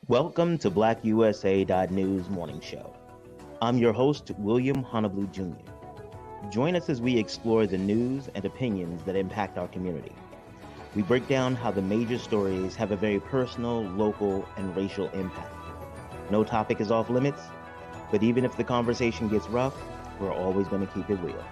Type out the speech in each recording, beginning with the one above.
Welcome to BlackUSA.news morning show. I'm your host, William Honolulu Jr. Join us as we explore the news and opinions that impact our community. We break down how the major stories have a very personal, local, and racial impact. No topic is off limits, but even if the conversation gets rough, we're always going to keep it real.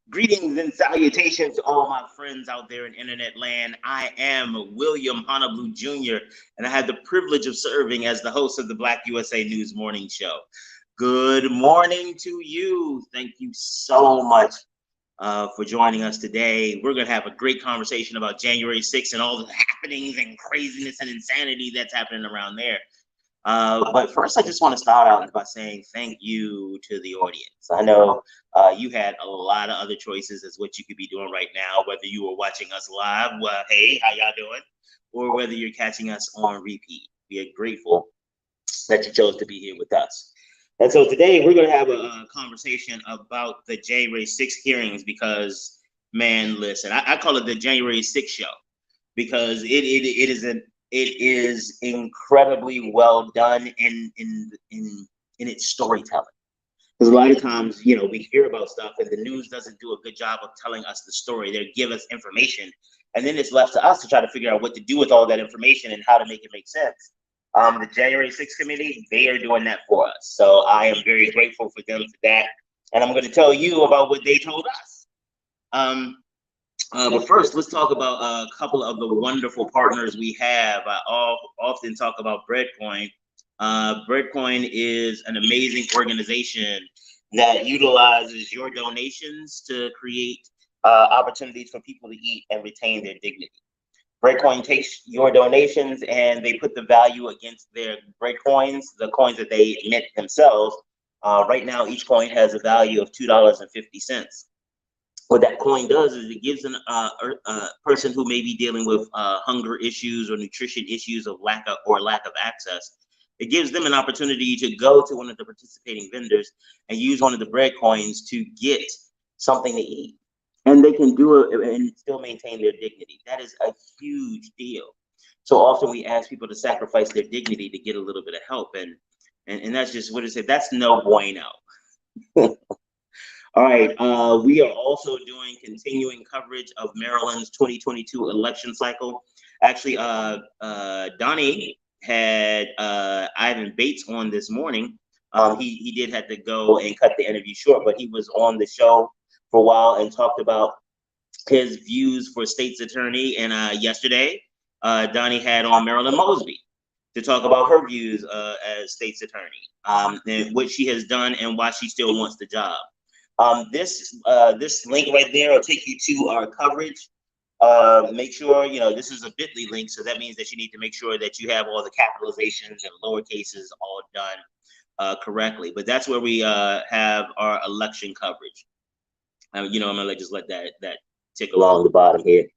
Greetings and salutations to all my friends out there in internet land. I am William Honolulu Jr., and I have the privilege of serving as the host of the Black USA News Morning Show. Good morning to you. Thank you so much for joining us today. We're going to have a great conversation about January 6th and all the happenings and craziness and insanity that's happening around there. But first, I just want to start out by saying thank you to the audience. I know you had a lot of other choices as what you could be doing right now, whether you were watching us live, well, hey, how y'all doing? Or whether you're catching us on repeat. We are grateful that you chose to be here with us. And so today we're going to have a conversation about the January 6th hearings because, man, listen, I call it the January 6th show because it is incredibly well done in its storytelling. Because a lot of times, we hear about stuff and the news doesn't do a good job of telling us the story. They give us information, and then it's left to us to try to figure out what to do with all that information and how to make it make sense. The January 6th committee, they are doing that for us. So I am very grateful for them for that. And I'm going to tell you about what they told us. But first, let's talk about a couple of the wonderful partners we have. I often talk about Breadcoin. Breadcoin is an amazing organization that utilizes your donations to create opportunities for people to eat and retain their dignity. Breadcoin takes your donations and they put the value against their Breadcoins, the coins that they mint themselves. Right now, each coin has a value of $2.50. What that coin does is it gives a person who may be dealing with hunger issues or nutrition issues of lack of access, it gives them an opportunity to go to one of the participating vendors and use one of the bread coins to get something to eat. And they can do it and still maintain their dignity. That is a huge deal. So often we ask people to sacrifice their dignity to get a little bit of help. And that's just what it said. That's no bueno. All right, we are also doing continuing coverage of Maryland's 2022 election cycle. Actually, Donnie had Ivan Bates on this morning. He did have to go and cut the interview short, but he was on the show for a while and talked about his views for state's attorney. And yesterday, Donnie had on Marilyn Mosby to talk about her views as state's attorney, and what she has done and why she still wants the job. This link right there will take you to our coverage. Make sure, this is a bit.ly link, so that means that you need to make sure that you have all the capitalizations and lower cases all done correctly. But that's where we have our election coverage. I'm gonna just let that tick along the bottom here.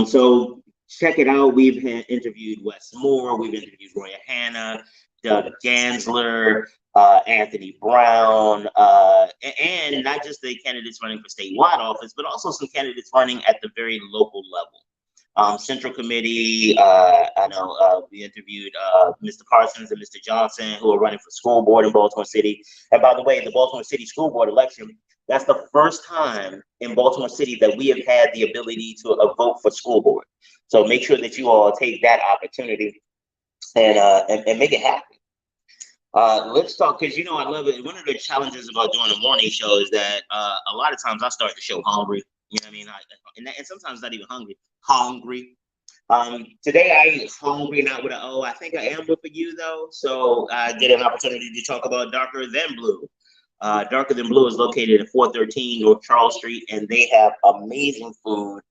So check it out. We've interviewed Wes Moore, we've interviewed Roya Hanna, Doug Gansler, Anthony Brown, and not just the candidates running for statewide office, but also some candidates running at the very local level. Central Committee, I know we interviewed Mr. Parsons and Mr. Johnson, who are running for school board in Baltimore City. And by the way, the Baltimore City school board election, that's the first time in Baltimore City that we have had the ability to vote for school board. So make sure that you all take that opportunity and make it happen. Let's talk, because I love it. One of the challenges about doing a morning show is that a lot of times I start the show hungry. You know what I mean? And sometimes not even hungry. Hungry. Today I was hungry, not with an O. I think I am with a U though. So I get an opportunity to talk about Darker Than Blue. Darker Than Blue is located at 413 North Charles Street, and they have amazing food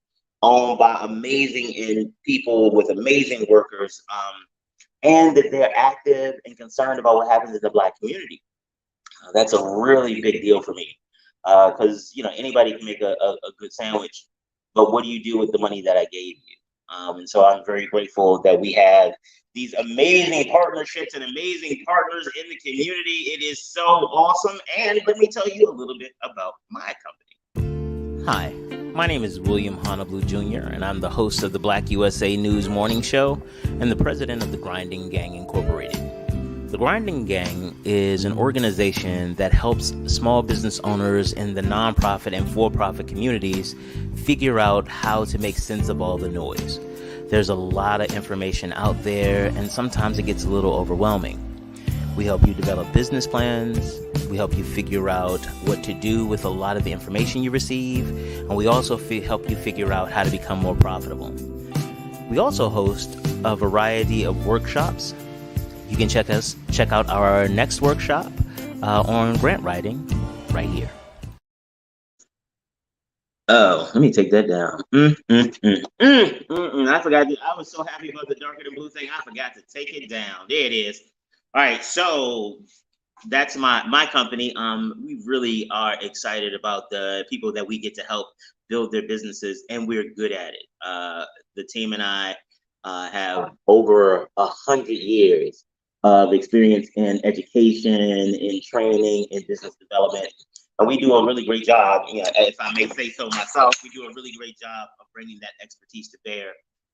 owned by amazing people with amazing workers. And that they're active and concerned about what happens in the Black community. That's a really big deal for me because, anybody can make a good sandwich, but what do you do with the money that I gave you? And so I'm very grateful that we have these amazing partnerships and amazing partners in the community. It is so awesome. And let me tell you a little bit about my company. Hi, my name is William Honolulu Jr., and I'm the host of the BlackUSA.news morning show and the president of the Grinding Gang Incorporated. The Grinding Gang is an organization that helps small business owners in the nonprofit and for-profit communities figure out how to make sense of all the noise. There's a lot of information out there, and sometimes it gets a little overwhelming. We help you develop business plans. We help you figure out what to do with a lot of the information you receive. And we also help you figure out how to become more profitable. We also host a variety of workshops. You can check out our next workshop on grant writing right here. Oh, let me take that down. I forgot. I was so happy about the darker than blue thing. I forgot to take it down. There it is. All right, so that's my company. We really are excited about the people that we get to help build their businesses, and we're good at it. The team and I have over 100 years of experience in education, in training, in business development, and we do a really great job. If I may say so myself, we do a really great job of bringing that expertise to bear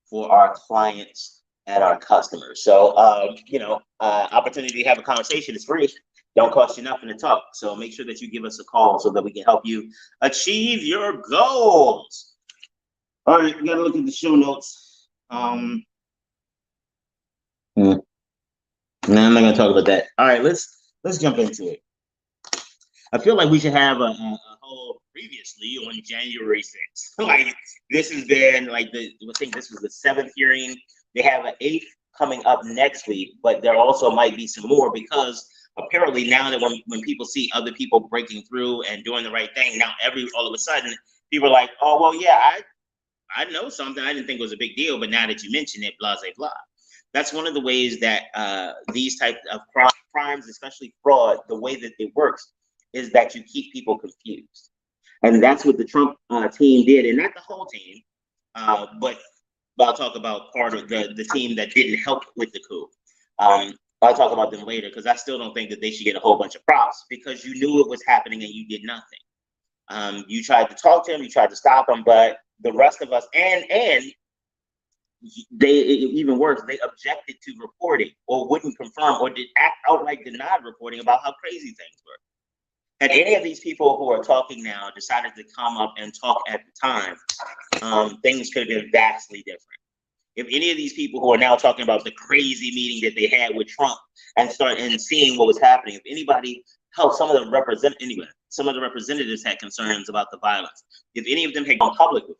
for our clients and our customers. So, opportunity to have a conversation is free. Don't cost you nothing to talk. So make sure that you give us a call so that we can help you achieve your goals. All right, we got to look at the show notes. No, I'm not going to talk about that. All right, let's jump into it. I feel like we should have a whole previously on January 6th. Like this has been like I think this was the 7th hearing. They have an 8th coming up next week, but there also might be some more because apparently now that when people see other people breaking through and doing the right thing, now all of a sudden people are like, oh well, yeah, I know something I didn't think was a big deal, but now that you mention it, blah blah blah. That's one of the ways that these types of crimes, especially fraud, the way that it works is that you keep people confused, and that's what the Trump team did, and not the whole team, but I'll talk about part of the team that didn't help with the coup. I'll talk about them later because I still don't think that they should get a whole bunch of props because you knew it was happening and you did nothing. You tried to talk to him, you tried to stop him, but the rest of us, and they, even worse, they objected to reporting or wouldn't confirm or did outright denied reporting about how crazy things were. Had any of these people who are talking now decided to come up and talk at the time, things could have been vastly different. If any of these people who are now talking about the crazy meeting that they had with Trump and seeing what was happening, if anybody helped, some of the representatives had concerns about the violence. If any of them had gone public with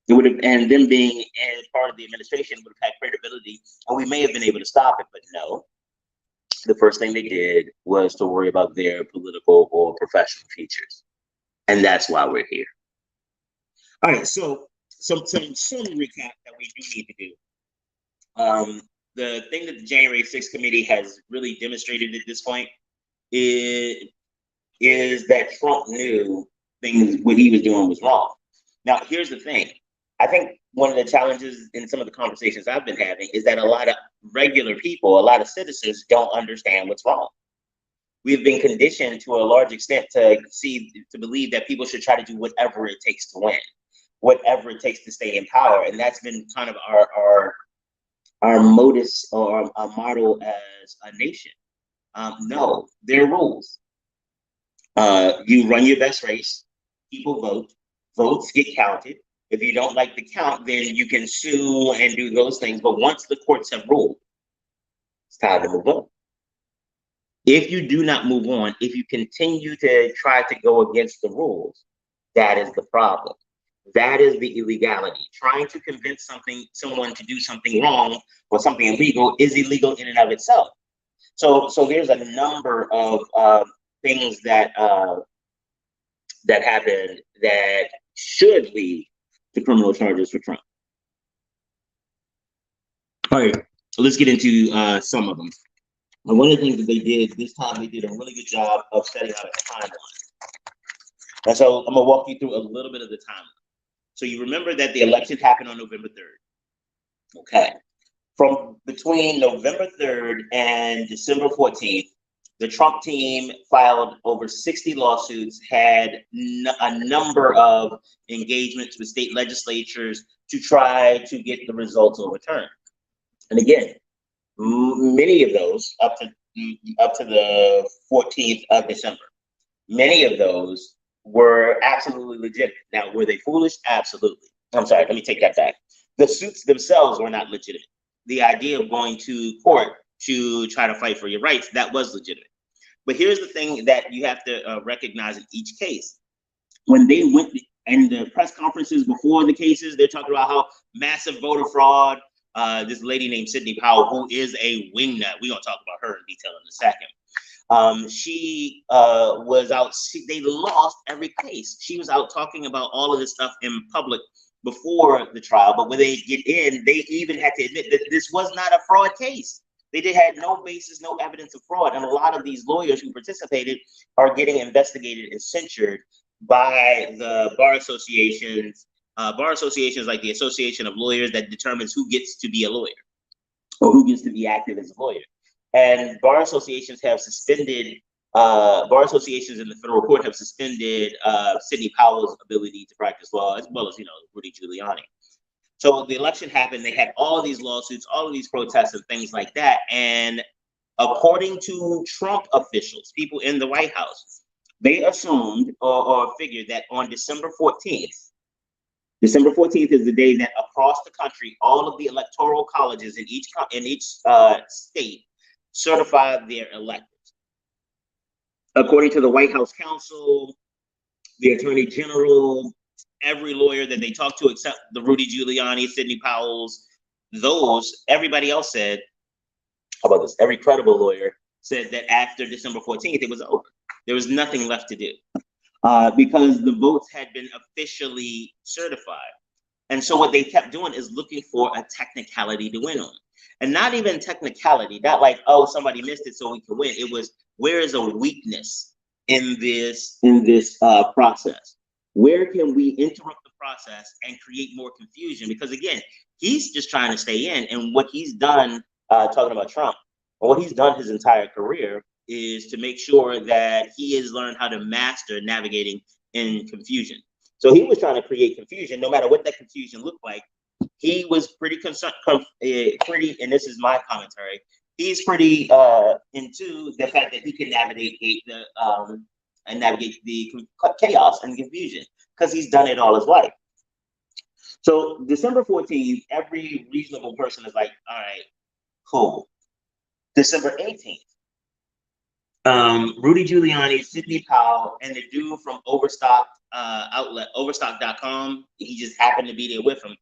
it would have, and them being as part of the administration would have had credibility, and we may have been able to stop it. But no, the first thing they did was to worry about their political or professional futures. And that's why we're here. All right, so some recap that we do need to do. The thing that the January 6th committee has really demonstrated at this point is that Trump knew what he was doing was wrong. Now, here's the thing. I think one of the challenges in some of the conversations I've been having is that a lot of regular people, a lot of citizens don't understand what's wrong. We've been conditioned to a large extent to believe that people should try to do whatever it takes to win, whatever it takes to stay in power. And that's been kind of our modus or our model as a nation. No, there are rules. You run your best race, people vote, votes get counted. If you don't like the count, then you can sue and do those things. But once the courts have ruled, it's time to move on. If you do not move on, if you continue to try to go against the rules, that is the problem. That is the illegality. Trying to convince someone to do something wrong or something illegal is illegal in and of itself. So there's a number of things that happened that should lead to criminal charges for Trump. All right, so let's get into some of them. And one of the things that they did this time, they did a really good job of setting out a timeline. And so I'm gonna walk you through a little bit of the timeline. So you remember that the election happened on November 3rd. Okay. From between November 3rd and December 14th, The Trump team filed over 60 lawsuits, had a number of engagements with state legislatures to try to get the results overturned. And again, many of those up to the 14th of December, many of those were absolutely legitimate. Now, were they foolish? Absolutely. I'm sorry, let me take that back. The suits themselves were not legitimate. The idea of going to court to try to fight for your rights, that was legitimate. But here's the thing that you have to recognize in each case. When they went in the press conferences before the cases, they're talking about how massive voter fraud. This lady named Sidney Powell, who is a wingnut, we're going to talk about her in detail in a second. She was out, they lost every case. She was out talking about all of this stuff in public before the trial, but when they get in, they even had to admit that this was not a fraud case. They had no basis, no evidence of fraud. And a lot of these lawyers who participated are getting investigated and censured by the bar associations. Bar associations like the Association of Lawyers that determines who gets to be a lawyer or who gets to be active as a lawyer. And bar associations have suspended, bar associations in the federal court have suspended Sidney Powell's ability to practice law, as well as, Rudy Giuliani. So the election happened, they had all of these lawsuits, all of these protests and things like that. And according to Trump officials, people in the White House, they assumed or figured that on December 14th is the day that across the country, all of the electoral colleges in each state certified their electors. According to the White House counsel, the Attorney General, every lawyer that they talked to, except the Rudy Giuliani, Sidney Powell's, everybody else said, how about this? Every credible lawyer said that after December 14th, it was over. There was nothing left to do because the votes had been officially certified. And so what they kept doing is looking for a technicality to win on. And not even technicality, not like, oh, somebody missed it so we can win. It was, where is a weakness in this process? Where can we interrupt the process and create more confusion? Because again, he's just trying to stay in. And what he's done, talking about Trump, what he's done his entire career is to make sure that he has learned how to master navigating in confusion. So he was trying to create confusion, no matter what that confusion looked like. He was pretty concerned, and this is my commentary, he's pretty into the fact that he can navigate the chaos and confusion because he's done it all his life. So December 14th, every reasonable person is like, all right, cool. December 18th, Rudy Giuliani, Sidney Powell, and the dude from Overstock outlet, Overstock.com, he just happened to be there with him.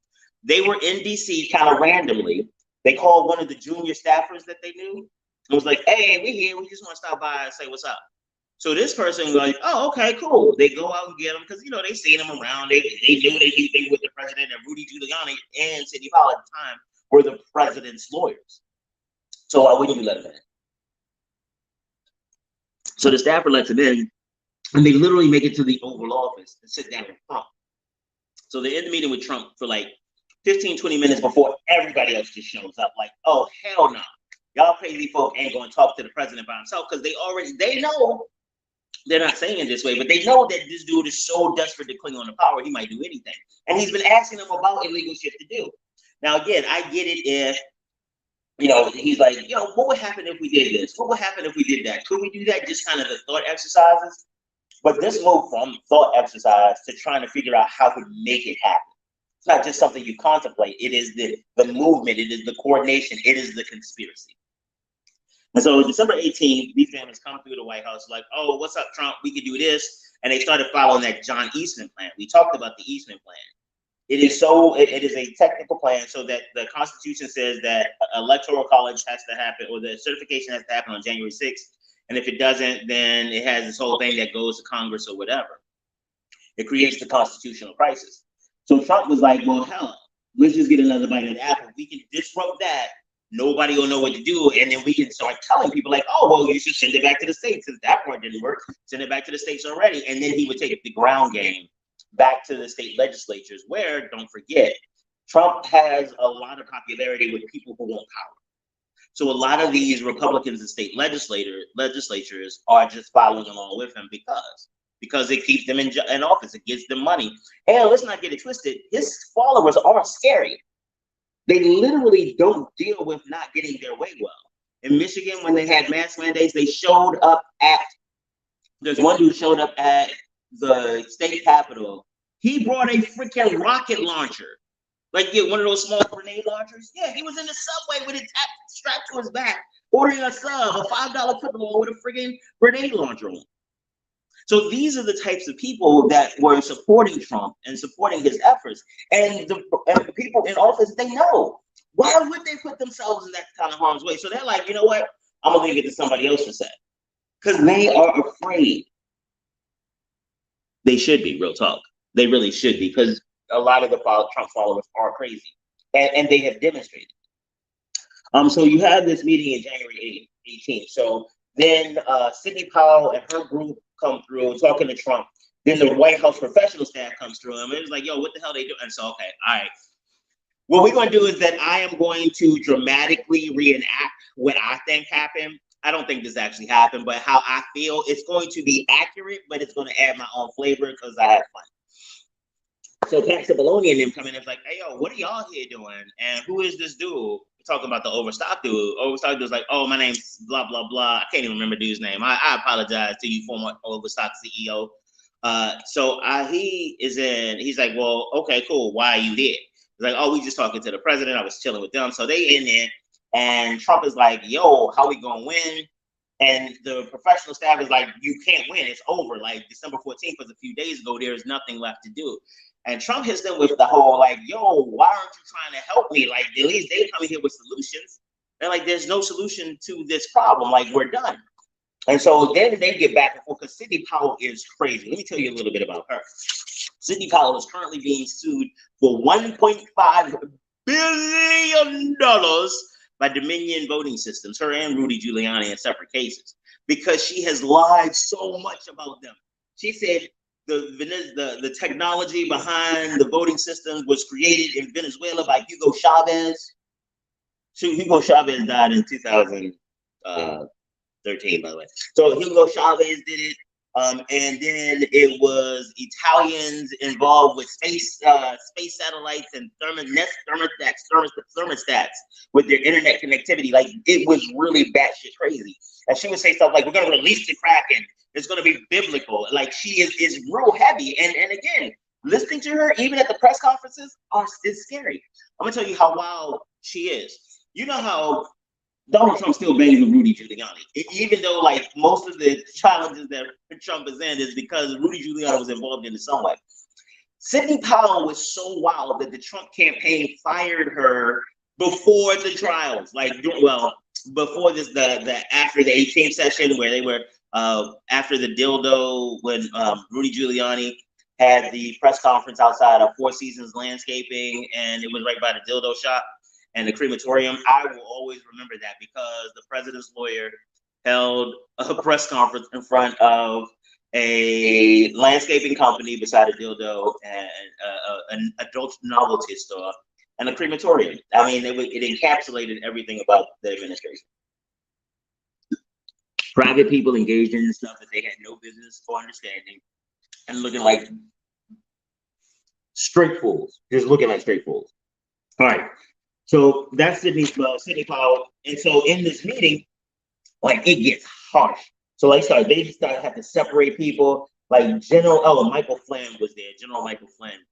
They were in DC kind of randomly. They called one of the junior staffers that they knew and was like, hey, we here. We just want to stop by and say what's up. So this person was like, oh, okay, cool. They go out and get him because, they seen him around. They knew they were with the president, and Rudy Giuliani and Sidney Powell at the time were the president's lawyers. So why wouldn't you let him in? So the staffer lets him in, and they literally make it to the Oval Office and sit down with Trump. So they're in the meeting with Trump for like 15, 20 minutes before everybody else just shows up. Like, oh, hell no. Y'all crazy folk ain't going to talk to the president by himself because they know, they're not saying it this way, but they know that this dude is so desperate to cling on to power, he might do anything. And he's been asking them about illegal shit to do. Now, again, I get it if, he's like, what would happen if we did this? What would happen if we did that? Could we do that? Just kind of the thought exercises. But this moved from thought exercise to trying to figure out how to make it happen. It's not just something you contemplate. It is the movement. It is the coordination. It is the conspiracy. And so December 18th, these families come through the White House like, oh, what's up, Trump? We could do this. And they started following that John Eastman plan. We talked about the Eastman plan. It is a technical plan so that the Constitution says that electoral college has to happen, or the certification has to happen on January 6th. And if it doesn't, then it has this whole thing that goes to Congress or whatever. It creates the constitutional crisis. So Trump was like, well, hell, let's just get another bite of the apple. We can disrupt that. Nobody will know what to do. And then we can start telling people like, oh, well, you should send it back to the states. Since that part didn't work, send it back to the states already. And then he would take the ground game back to the state legislatures where, don't forget, Trump has a lot of popularity with people who want power. So a lot of these Republicans and state legislatures are just following along with him because it keeps them in office. It gets them money. And let's not get it twisted. His followers aren't scary. They literally don't deal with not getting their way well. In Michigan, when they had mask mandates, they showed up at, there's one dude showed up at the state capitol. He brought a freaking rocket launcher. Like, yeah, one of those small grenade launchers. Yeah, he was in the subway with it strapped to his back, ordering a sub, a $5 football with a freaking grenade launcher on. So these are the types of people that were supporting Trump and supporting his efforts. And the people in office, they know. Why would they put themselves in that kind of harm's way? So they're like, you know what? I'm going to leave it to somebody else to say. Because they are afraid. They should be, real talk. They really should be, because a lot of the Trump followers are crazy. And they have demonstrated. So you had this meeting in January 18th. So then Sidney Powell and her group come through talking to Trump. Then the White House professional staff comes through, and it was like, yo, what the hell they do? And so, okay, all right. What we're going to do is that I am going to dramatically reenact what I think happened. I don't think this actually happened, but how I feel, it's going to be accurate, but it's going to add my own flavor because I have fun. So Pat Cipollone and them come in and it's like, hey, yo, what are y'all here doing? And who is this dude? Talking about the Overstock dude. Overstock dude's like, oh, my name's blah, blah, blah. I can't even remember the dude's name. I apologize to you, former Overstock CEO. He's like, well, okay, cool. Why are you here? He's like, oh, we just talking to the president. I was chilling with them. So they in there, and Trump is like, yo, how we gonna win? And the professional staff is like, you can't win. It's over. Like December 14th was a few days ago. There's nothing left to do. And Trump hits them with the whole like, yo, why aren't you trying to help me? Like, at least they coming here with solutions. They're like, there's no solution to this problem. Like, we're done. And so then they get back and forth because Sidney Powell is crazy. Let me tell you a little bit about her. Sidney Powell is currently being sued for $1.5 billion by Dominion Voting Systems, her and Rudy Giuliani in separate cases, because she has lied so much about them. She said the technology behind the voting system was created in Venezuela by Hugo Chavez. So Hugo Chavez died in 2013, by the way. So Hugo Chavez did it. And then it was Italians involved with space satellites and thermostats with their internet connectivity. Like, it was really batshit crazy. And she would say stuff like, we're going to release the Kraken. It's going to be biblical. Like, she is real heavy. And again, listening to her, even at the press conferences, is scary. I'm going to tell you how wild she is. You know how Donald Trump still bangs with Rudy Giuliani, even though like most of the challenges that Trump is in is because Rudy Giuliani was involved in it some way. Sidney Powell was so wild that the Trump campaign fired her before the trials, before this, the after the 18th session where they were after the dildo, when Rudy Giuliani had the press conference outside of Four Seasons Landscaping, and it was right by the dildo shop and the crematorium. I will always remember that because the president's lawyer held a press conference in front of a landscaping company beside a dildo and an adult novelty store and a crematorium. I mean, it encapsulated everything about the administration. Private people engaged in stuff that they had no business or understanding and looking like straight fools, just looking like straight fools. All right. So that's Sidney Powell. And so in this meeting, like, it gets harsh. So they started having to separate people. Like Michael Flynn was there. General Michael Flynn,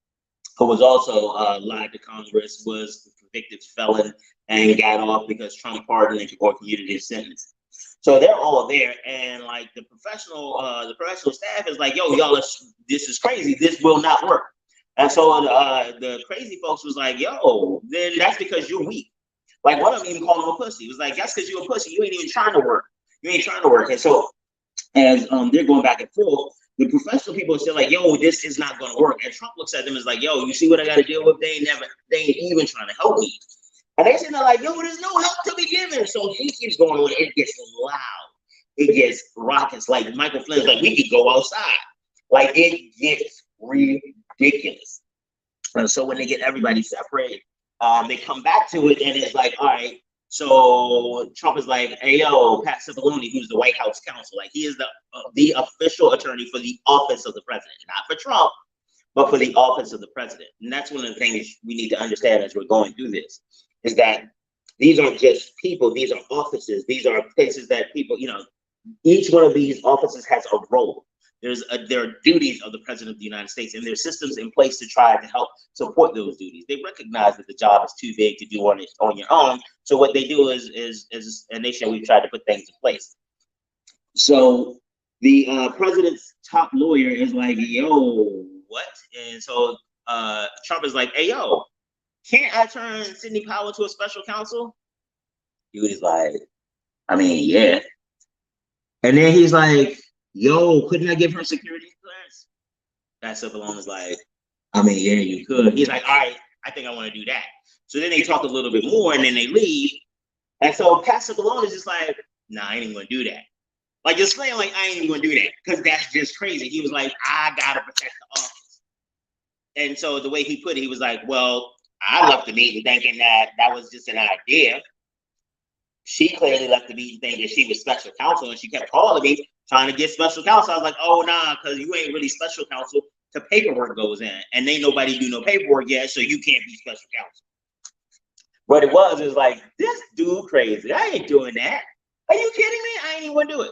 who was also lied to Congress, was a convicted felon and got off because Trump pardoned or commuted his sentence. So they're all there, and like the professional staff is like, yo, y'all, this is crazy. This will not work. And so the crazy folks was like, yo, then that's because you're weak. Like, one of them even called him a pussy. It was like, that's because you're a pussy. You ain't even trying to work. And so as they're going back and forth, the professional people are still like, yo, this is not going to work. And Trump looks at them and is like, yo, you see what I got to deal with? They ain't even trying to help me. And they sitting there like, yo, there's no help to be given. So he keeps going on. It gets loud. It gets raucous. Like, Michael Flynn's like, we could go outside. Like, it gets ridiculous. And so when they get everybody separated, they come back to it and it's like, all right, So Trump is like, hey, yo, Pat Cipollone, who's the White House counsel, like he is the official attorney for the office of the president, not for Trump, but for the office of the president. And that's one of the things we need to understand as we're going through this, is that these aren't just people, these are offices, these are places that people, each one of these offices has a role. There are duties of the president of the United States, and there's systems in place to try to help support those duties. They recognize that the job is too big to do on your own. So what they do is a nation, we've tried to put things in place. So the president's top lawyer is like, yo, what? And so Trump is like, hey, yo, can't I turn Sidney Powell to a special counsel? Dude is like, I mean, yeah. And then he's like, yo, couldn't I give her security clearance? Pat Cipollone is like, I mean, yeah, you could. He's like, all right, I think I want to do that. So then they talk a little bit more, and then they leave. And so Pat Cipollone is just like, nah, I ain't even going to do that. Like, just saying, like, I ain't even going to do that, because that's just crazy. He was like, I got to protect the office. And so the way he put it, he was like, well, I left the meeting thinking that was just an idea. She clearly left the meeting thinking she was special counsel, and she kept calling me trying to get special counsel. I was like, oh, nah, because you ain't really special counsel. The paperwork goes in, and ain't nobody do no paperwork yet, so you can't be special counsel. What it was like, this dude crazy. I ain't doing that. Are you kidding me? I ain't even gonna do it.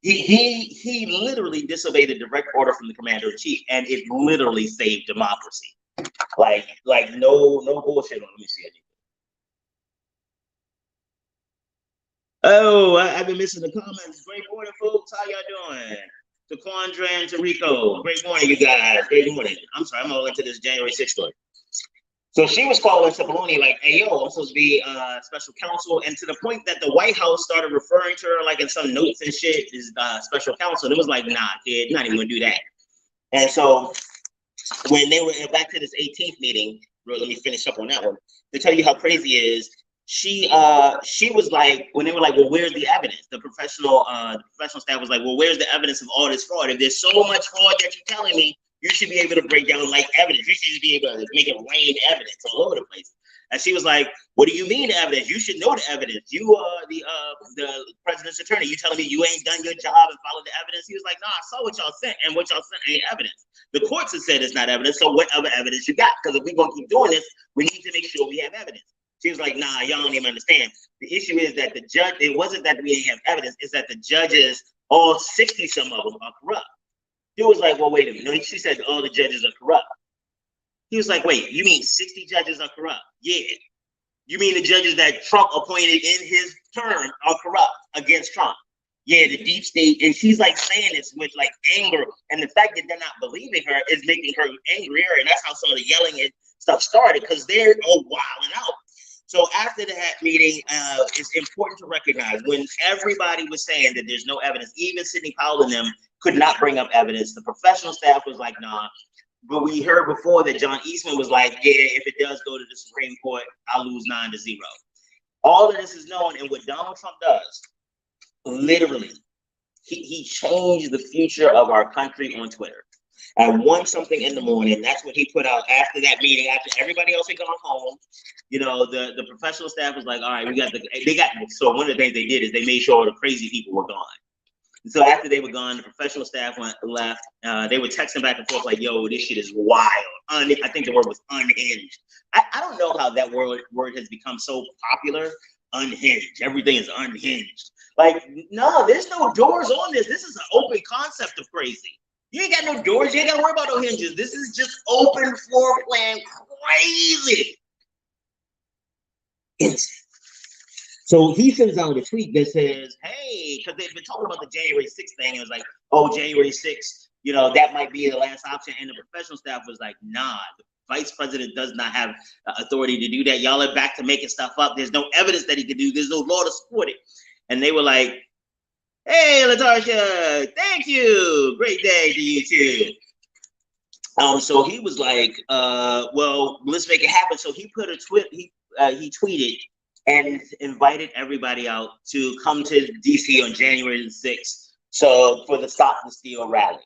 He literally disobeyed a direct order from the commander in chief, and it literally saved democracy. Like no bullshit on. Let me see it. Oh, I've been missing the comments. Great morning, folks. How y'all doing? To Quandra and to Rico. Great morning, you guys. Great morning. I'm sorry, I'm all into this January 6th story. So she was calling Cipollone like, hey, yo, I'm supposed to be special counsel. And to the point that the White House started referring to her like in some notes and shit is special counsel. And it was like, nah, kid, not even gonna do that. And so when they were back to this 18th meeting, let me finish up on that one, to tell you how crazy it is. She was like, when they were like, well, where's the evidence? The professional staff was like, well, where's the evidence of all this fraud? If there's so much fraud that you're telling me, you should be able to break down like evidence. You should just be able to make it rain evidence all over the place. And she was like, what do you mean the evidence? You should know the evidence. You are the president's attorney. You telling me you ain't done your job and followed the evidence? He was like, no, I saw what y'all sent, and what y'all sent ain't evidence. The courts have said it's not evidence, so what other evidence you got? Because if we're going to keep doing this, we need to make sure we have evidence. She was like, nah, y'all don't even understand. The issue is that the judge, it wasn't that we didn't have evidence, it's that the judges, all 60 some of them are corrupt. He was like, well, wait a minute. She said all the judges are corrupt. He was like, wait, you mean 60 judges are corrupt? Yeah. You mean the judges that Trump appointed in his term are corrupt against Trump? Yeah, the deep state. And she's like saying this with like anger. And the fact that they're not believing her is making her angrier. And that's how some of the yelling and stuff started, because they're all wilding out. So after that meeting, it's important to recognize when everybody was saying that there's no evidence, even Sidney Powell and them could not bring up evidence. The professional staff was like, nah. But we heard before that John Eastman was like, yeah, if it does go to the Supreme Court, I'll lose 9-0. All of this is known, and what Donald Trump does, literally, he changed the future of our country on Twitter. At 1 something in the morning, that's what he put out after that meeting, after everybody else had gone home. The professional staff was like, all right, so one of the things they did is they made sure all the crazy people were gone. And so after they were gone, the professional staff left. They were texting back and forth like, yo, this shit is wild. I think the word was unhinged. I don't know how that word has become so popular. Unhinged. Everything is unhinged. Like, no, there's no doors on this. This is an open concept of crazy. You ain't got no doors. You ain't got to worry about no hinges. This is just open floor plan crazy. So he sends out a tweet that says, hey, because they've been talking about the January 6th thing. It was like, oh, January 6th, that might be the last option. And the professional staff was like, nah, the vice president does not have authority to do that. Y'all are back to making stuff up. There's no evidence that he could do. There's no law to support it. And they were like, hey, Latasha, thank you. Great day to you too. So he was like, well, let's make it happen. So he put a tweet, he tweeted and invited everybody out to come to DC on January 6th. So for the Stop the Steal rally.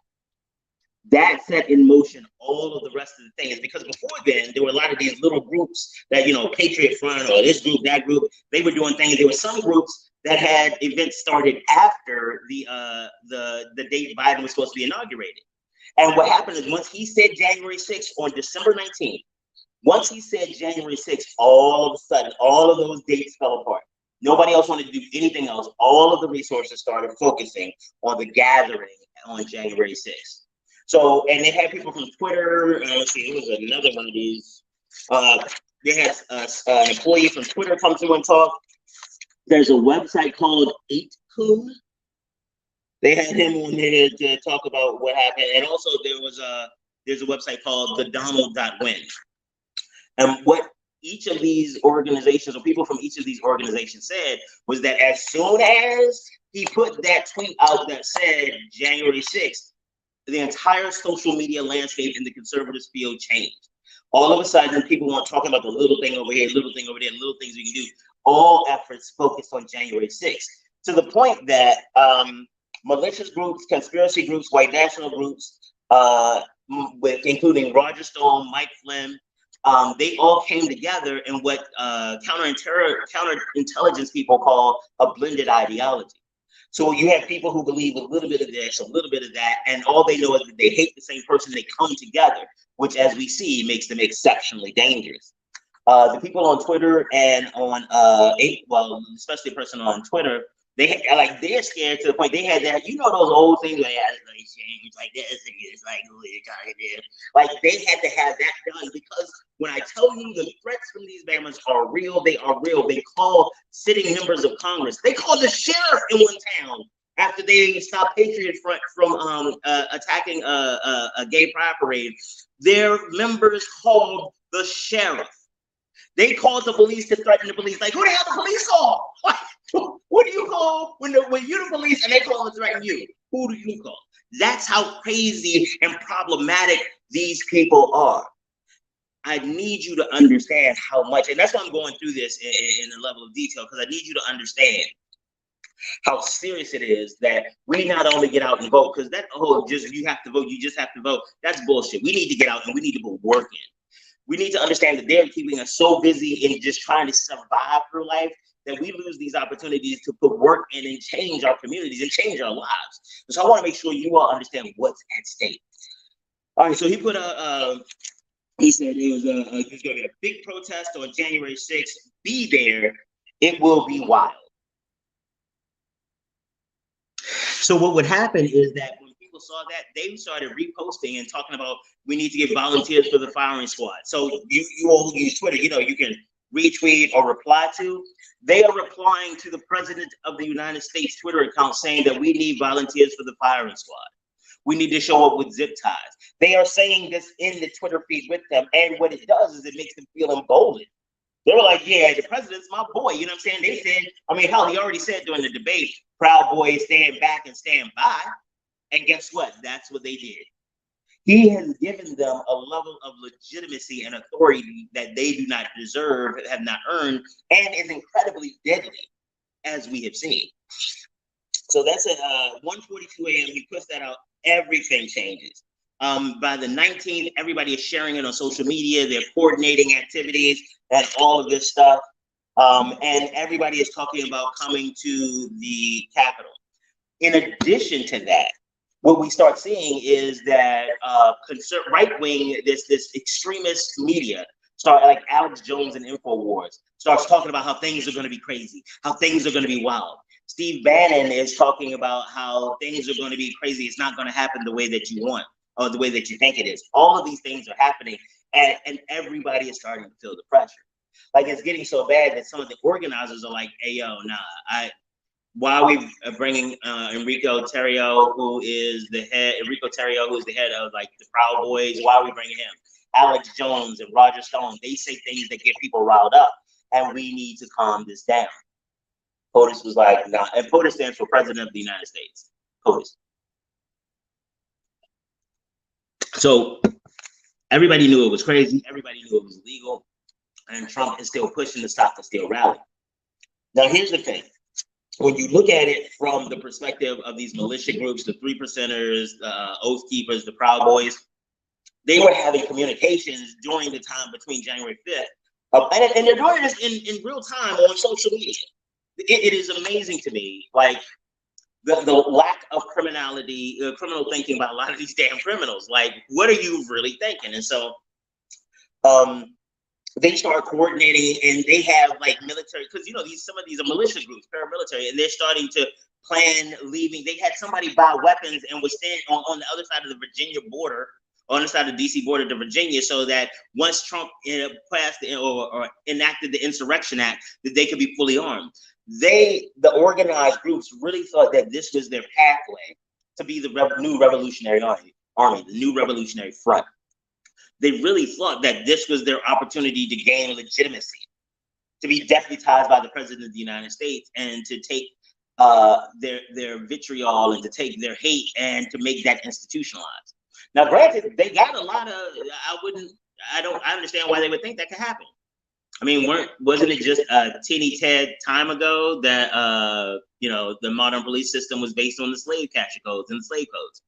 That set in motion all of the rest of the things, because before then there were a lot of these little groups that, Patriot Front or this group, that group, they were doing things. There were some groups that had events started after the date Biden was supposed to be inaugurated. And what happened is, once he said January 6th on December 19th, once he said January 6th, all of a sudden, all of those dates fell apart. Nobody else wanted to do anything else. All of the resources started focusing on the gathering on January 6th. So, and they had people from Twitter. Let's see, it was another one of these. They had an employee from Twitter come through and talk. There's a website called 8kun. They had him on there to talk about what happened. And also there's a website called thedonald.win. And what each of these organizations, or people from each of these organizations, said was that as soon as he put that tweet out that said January 6th, the entire social media landscape in the conservative field changed. All of a sudden, people weren't talking about the little thing over here, little thing over there, little things we can do. All efforts focused on January 6th, to the point that malicious groups, conspiracy groups, white national groups, including Roger Stone, Mike Flynn, they all came together in what counterintelligence people call a blended ideology. So you have people who believe a little bit of this, a little bit of that, and all they know is that they hate the same person. They come together, which, as we see, makes them exceptionally dangerous. The people on Twitter and on especially a person on Twitter, they're scared to the point they had that, those old things like change, like this, it's like like they had to have that done, because when I tell you the threats from these Bama's are real, they are real. They call sitting members of Congress. They called the sheriff in one town after they stopped Patriot Front from attacking a gay pride parade. Their members called the sheriff. They called the police to threaten the police. Like, who the hell the police call? What do you call when you're the police and they call to threaten you? Who do you call? That's how crazy and problematic these people are. I need you to understand how much, and that's why I'm going through this in a level of detail, because I need you to understand how serious it is that we not only get out and vote, because that whole you have to vote, you just have to vote, that's bullshit. We need to get out and we need to put work in. We need to understand that they're keeping us so busy in just trying to survive through life that we lose these opportunities to put work in and change our communities and change our lives. So I want to make sure you all understand what's at stake. All right, so he put he said there's going to be a big protest on January 6th. Be there. It will be wild. So what would happen is that when people saw that, they started reposting and talking about, we need to get volunteers for the firing squad. So you all who use Twitter, you can retweet or reply to. They are replying to the President of the United States Twitter account saying that we need volunteers for the firing squad. We need to show up with zip ties. They are saying this in the Twitter feed with them. And what it does is it makes them feel emboldened. They were like, yeah, the president's my boy. You know what I'm saying? They said, hell, he already said during the debate, Proud Boys stand back and stand by. And guess what? That's what they did. He has given them a level of legitimacy and authority that they do not deserve, have not earned, and is incredibly deadly, as we have seen. So that's at 1:42 a.m. He puts that out. Everything changes. By the 19th, everybody is sharing it on social media. They're coordinating activities and all of this stuff. And everybody is talking about coming to the Capitol. In addition to that, what we start seeing is that right-wing, this extremist media, like Alex Jones and InfoWars, starts talking about how things are going to be crazy, how things are going to be wild. Steve Bannon is talking about how things are going to be crazy. It's not going to happen the way that you want or the way that you think it is. All of these things are happening, and everybody is starting to feel the pressure. Like, it's getting so bad that some of the organizers are like, hey, yo, nah, why are we bringing Enrico Tarrio, who is the head of like the Proud Boys? Why are we bringing him? Alex Jones and Roger Stone, they say things that get people riled up, and we need to calm this down. POTUS was like, nah, and POTUS stands for President of the United States. POTUS. So everybody knew it was crazy. Everybody knew it was illegal. And Trump is still pushing to stop the steal rally. Now, here's the thing. when you look at it from the perspective of these militia groups, the Three Percenters, the Oath Keepers, the Proud Boys, they were having communications during the time between January 5th. And they're doing this in real time on social media. It is amazing to me, like the lack of criminality, criminal thinking by a lot of these damn criminals. Like, what are you really thinking? And so they start coordinating, and they have like military, because some of these are militia groups, paramilitary, and they're starting to plan leaving. They had somebody buy weapons and was standing on the other side of the Virginia border, on the side of the DC border to Virginia, so that once Trump passed or enacted the Insurrection Act, that they could be fully armed. The organized groups really thought that this was their pathway to be the new Revolutionary Army, the new Revolutionary Front. They really thought that this was their opportunity to gain legitimacy, to be deputized by the President of the United States, and to take their vitriol and to take their hate and to make that institutionalized. Now, granted, they got a lot of. I understand why they would think that could happen. I mean, wasn't it just a teeny tad time ago that the modern police system was based on the slave catcher codes and the slave codes?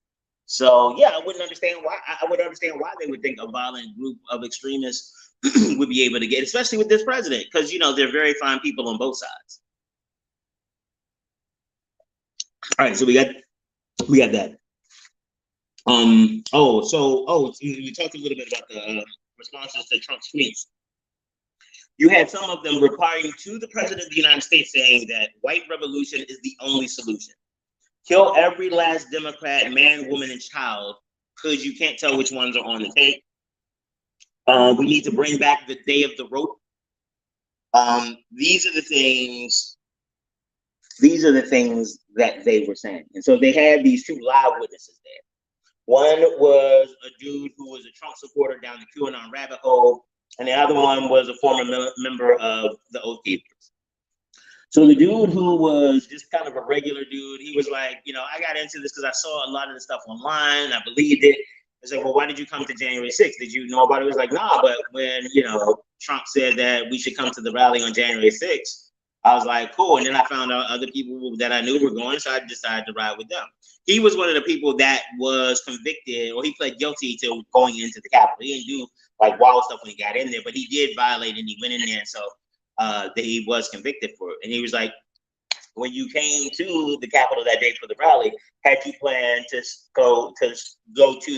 So yeah, I wouldn't understand why. I would understand why they would think a violent group of extremists would be able to get, especially with this president, because they're very fine people on both sides. All right, so we got that. We talked a little bit about the responses to Trump's tweets. You had some of them replying to the President of the United States saying that white revolution is the only solution. Kill every last Democrat, man, woman, and child, because you can't tell which ones are on the tape. We need to bring back the day of the rope. These are the things that they were saying. And so they had these two live witnesses there. One was a dude who was a Trump supporter down the QAnon rabbit hole, and the other one was a former member of the Oath Keepers. So the dude who was just kind of a regular dude, he was like, I got into this because I saw a lot of the stuff online. I believed it. I said, well, why did you come to January 6th? Did you know about it? He was like, nah, but when, Trump said that we should come to the rally on January 6th, I was like, cool. And then I found out other people that I knew were going, so I decided to ride with them. He was one of the people that was convicted, or he pled guilty to going into the Capitol. He didn't do like wild stuff when he got in there, but he did violate, and he went in there. So that he was convicted for it. And he was like, when you came to the Capitol that day for the rally, had you planned to go to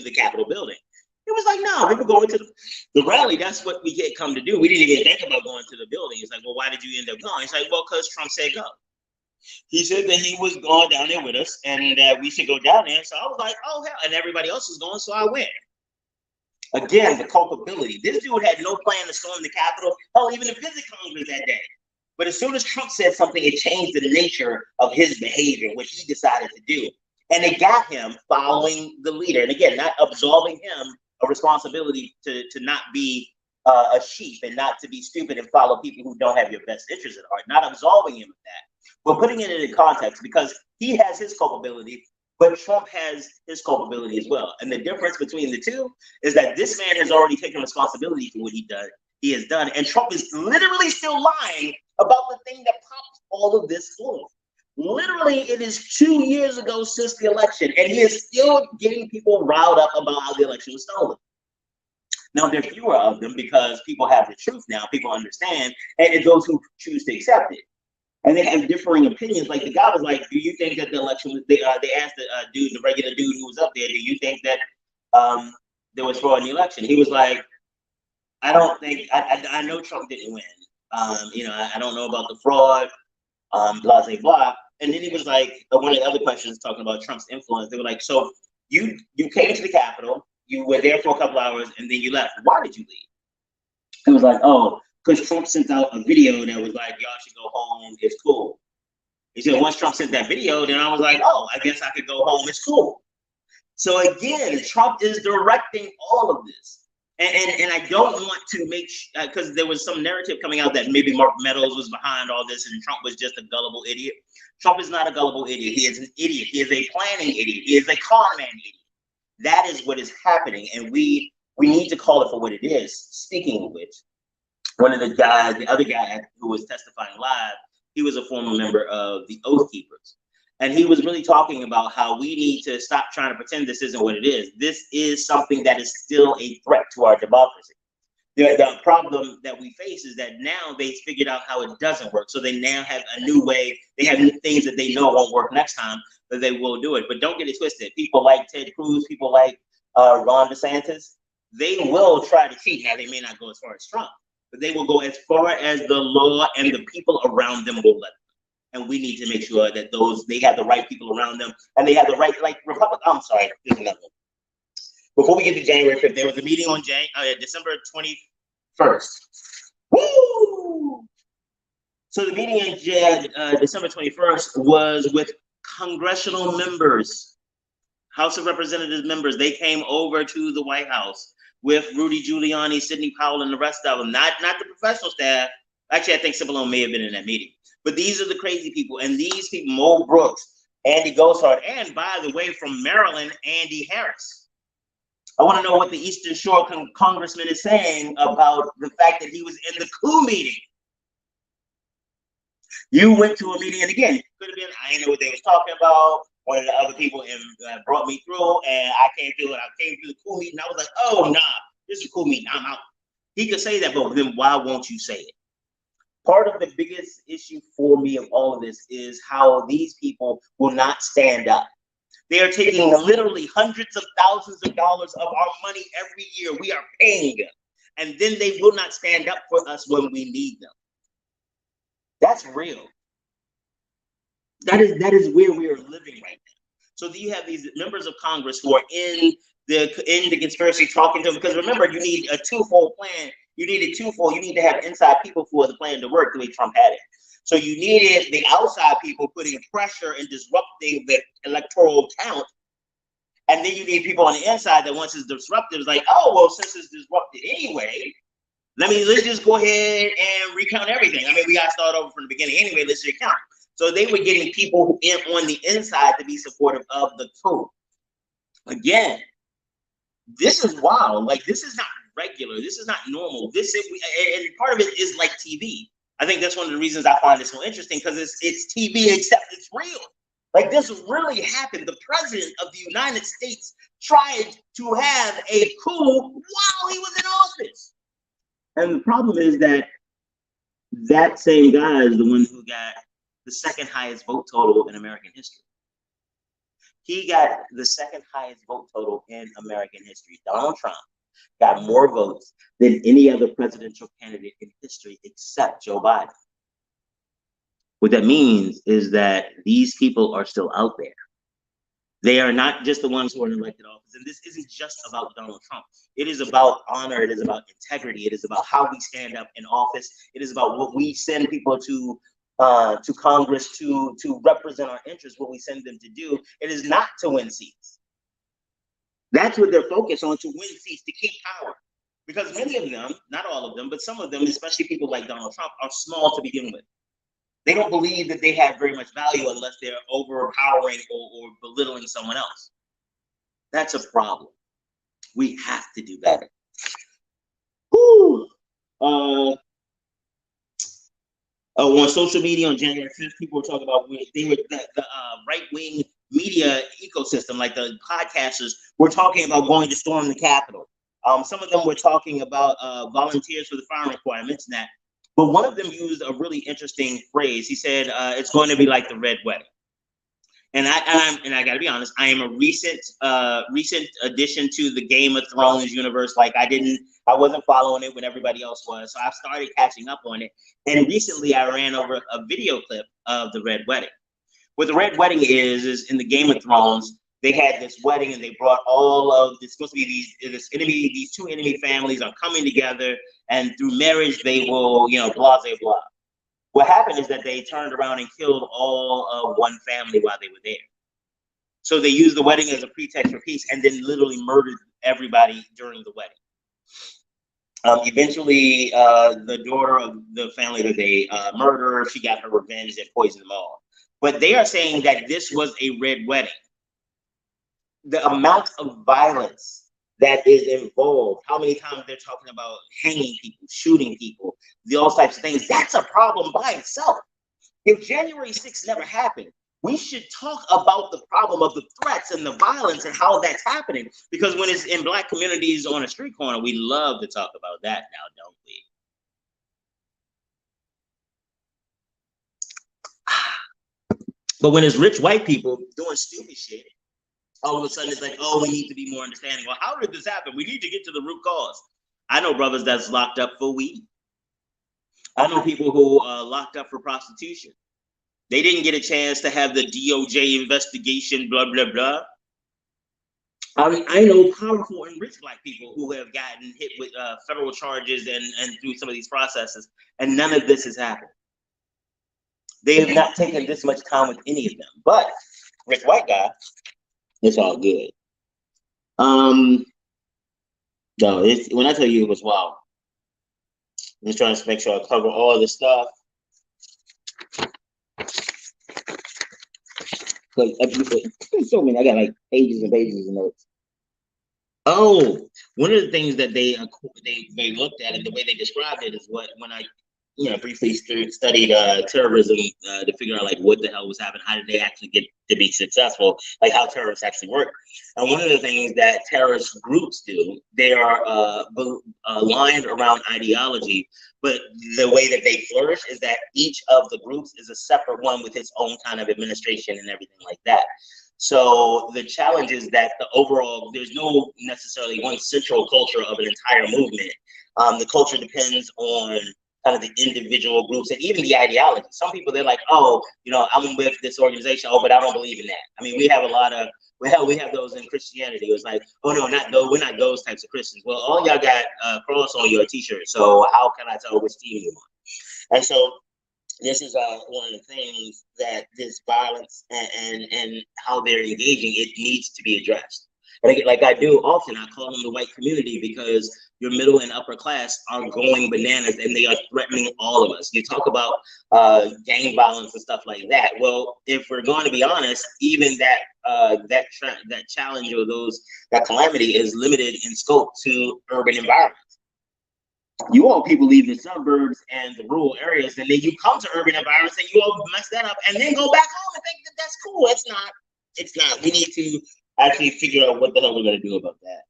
the Capitol building? He was like, no, we were going to the rally. That's what we had come to do. We didn't even think about going to the building. He's like, well, why did you end up going? He's like, well, because Trump said go. He said that he was going down there with us and that we should go down there. So I was like, oh, hell. And everybody else was going, so I went. Again, the culpability. This dude had no plan to storm the Capitol, even to visit Congress that day. But as soon as Trump said something, it changed the nature of his behavior, what he decided to do. And it got him following the leader. And again, not absolving him a responsibility to not be a sheep and not to be stupid and follow people who don't have your best interests at heart. Not absolving him of that, but putting it in context, because he has his culpability, but Trump has his culpability as well. And the difference between the two is that this man has already taken responsibility for what he has done. And Trump is literally still lying about the thing that popped all of this off. Literally, it is 2 years ago since the election, and he is still getting people riled up about how the election was stolen. Now, there are fewer of them because people have the truth now, people understand, and it's those who choose to accept it. And they have differing opinions. Like the guy was like, do you think that the election was, they asked the regular dude who was up there, do you think that there was fraud in the election? He was like, I don't think, I know Trump didn't win. I don't know about the fraud, blah, blah, blah. And then he was like, one of the other questions talking about Trump's influence, they were like, so you came to the Capitol, you were there for a couple hours, and then you left. Why did you leave? He was like, oh, because Trump sent out a video that was like, y'all should go home, it's cool. He said, once Trump sent that video, then I was like, oh, I guess I could go home, it's cool. So again, Trump is directing all of this. And I don't want to make, because there was some narrative coming out that maybe Mark Meadows was behind all this and Trump was just a gullible idiot. Trump is not a gullible idiot. He is an idiot. He is a planning idiot. He is a con man idiot. That is what is happening. And we need to call it for what it is. Speaking of which, one of the other guy who was testifying live He was a former member of the Oath Keepers. And he was really talking about how we need to stop trying to pretend this isn't what it is. This is something that is still a threat to our democracy. The problem that we face is that now they figured out how it doesn't work. So they now have a new way. They have new things that they know won't work next time, that they will do it. But don't get it twisted. People like Ted Cruz, people like Ron DeSantis, they will try to cheat. Now, they may not go as far as Trump, but they will go as far as the law and the people around them will let them. And we need to make sure that they have the right people around them, and they have the right, like Republic. I'm sorry, there's another one. Before we get to January 5th, there was a meeting on December 21st. Woo! So the meeting on December 21st was with congressional members, House of Representatives members. They came over to the White House with Rudy Giuliani, Sidney Powell, and the rest of them. Not the professional staff. Actually, I think Cipollone may have been in that meeting. But these are the crazy people. And these people, Mo Brooks, Andy Gosard, and by the way, from Maryland, Andy Harris. I want to know what the Eastern Shore congressman is saying about the fact that he was in the coup meeting. You went to a meeting, and again, could have been, I didn't know what they was talking about. One of the other people brought me through, and I came through the coup meeting. I was like, oh, nah, this is a coup meeting. I'm out. He could say that, but then why won't you say it? Part of the biggest issue for me of all of this is how these people will not stand up. They are taking literally hundreds of thousands of dollars of our money every year. We are paying them. And then they will not stand up for us when we need them. That's real. That is where we are living right now. So you have these members of Congress who are in the conspiracy talking to them, because remember, you need a twofold plan. You need to have inside people for the plan to work the way Trump had it. So you needed the outside people putting pressure and disrupting the electoral count. And then you need people on the inside that once it's disrupted, it's like, oh, well, since it's disrupted anyway, let's just go ahead and recount everything. I mean, we got to start over from the beginning anyway. Let's recount. So they were getting people on the inside to be supportive of the coup. Again, this is wild. Like, this is not regular. This is not normal. And part of it is like TV. I think that's one of the reasons I find it so interesting, because it's TV, except it's real. Like, this really happened. The president of the United States tried to have a coup while he was in office. And the problem is that same guy is the one who got the second highest vote total in American history. He got the second highest vote total in American history. Donald Trump got more votes than any other presidential candidate in history except Joe Biden. What that means is that these people are still out there. They are not just the ones who are in elected office. And this isn't just about Donald Trump. It is about honor. It is about integrity. It is about how we stand up in office. It is about what we send people to Congress to represent our interests, what we send them to do. It is not to win seats. That's what they're focused on, to win seats, to keep power. Because many of them, not all of them, but some of them, especially people like Donald Trump, are small to begin with. They don't believe that they have very much value unless they're overpowering or belittling someone else. That's a problem. We have to do better. Whew. On social media on January 5th, people were talking about the right-wing media ecosystem, like the podcasters, were talking about going to storm the Capitol. Some of them were talking about volunteers for the firing requirements and that. But one of them used a really interesting phrase. He said, it's going to be like the Red Wedding. And I got to be honest, I am a recent addition to the Game of Thrones universe. Like, I wasn't following it when everybody else was. So I've started catching up on it. And recently I ran over a video clip of the Red Wedding. What the Red Wedding is in the Game of Thrones, they had this wedding and they brought all of this, supposed to be these two enemy families are coming together, and through marriage they will, blah, blah, blah. What happened is that they turned around and killed all of one family while they were there. So they used the wedding as a pretext for peace, and then literally murdered everybody during the wedding. Eventually, the daughter of the family that they murdered, she got her revenge and poisoned them all. But they are saying that this was a red wedding. The amount of violence that is involved, how many times they're talking about hanging people, shooting people, those types of things, that's a problem by itself. If January 6th never happened, we should talk about the problem of the threats and the violence and how that's happening. Because when it's in Black communities on a street corner, we love to talk about that now, don't we? But when it's rich white people doing stupid shit, all of a sudden it's like, oh, we need to be more understanding. Well, how did this happen? We need to get to the root cause. I know brothers that's locked up for weed. I know people who locked up for prostitution. They didn't get a chance to have the DOJ investigation, blah, blah, blah. I know powerful and rich Black people who have gotten hit with federal charges and through some of these processes, and none of this has happened. They have not taken this much time with any of them. But rich white guy, it's all good. No, when I tell you it was wild. I'm just trying to make sure I cover all this stuff. Like, so many. I got like pages and pages of notes. Oh, one of the things that they looked at and the way they described it is when I briefly studied terrorism to figure out like what the hell was happening, how did they actually get to be successful, like how terrorists actually work. And one of the things that terrorist groups do, they are aligned around ideology, but the way that they flourish is that each of the groups is a separate one with its own kind of administration and everything like that. So the challenge is that there's no necessarily one central culture of an entire movement. The culture depends on kind of the individual groups and even the ideology. Some people, they're like, oh, I'm with this organization, but I don't believe in that. I mean, we have a lot of, we have those in Christianity. It was like, oh no, we're not those types of Christians. Well, all y'all got cross on your t-shirt, so how can I tell which team you on? And so this is one of the things that this violence and how they're engaging, it needs to be addressed. Like I do often, I call them the white community because your middle and upper class are going bananas and they are threatening all of us. You talk about gang violence and stuff like that. Well, if we're going to be honest, even that challenge or that calamity is limited in scope to urban environments. You all people leave the suburbs and the rural areas, and then you come to urban environments and you all mess that up and then go back home and think that that's cool. It's not. We need to actually figure out what the hell we're going to do about that.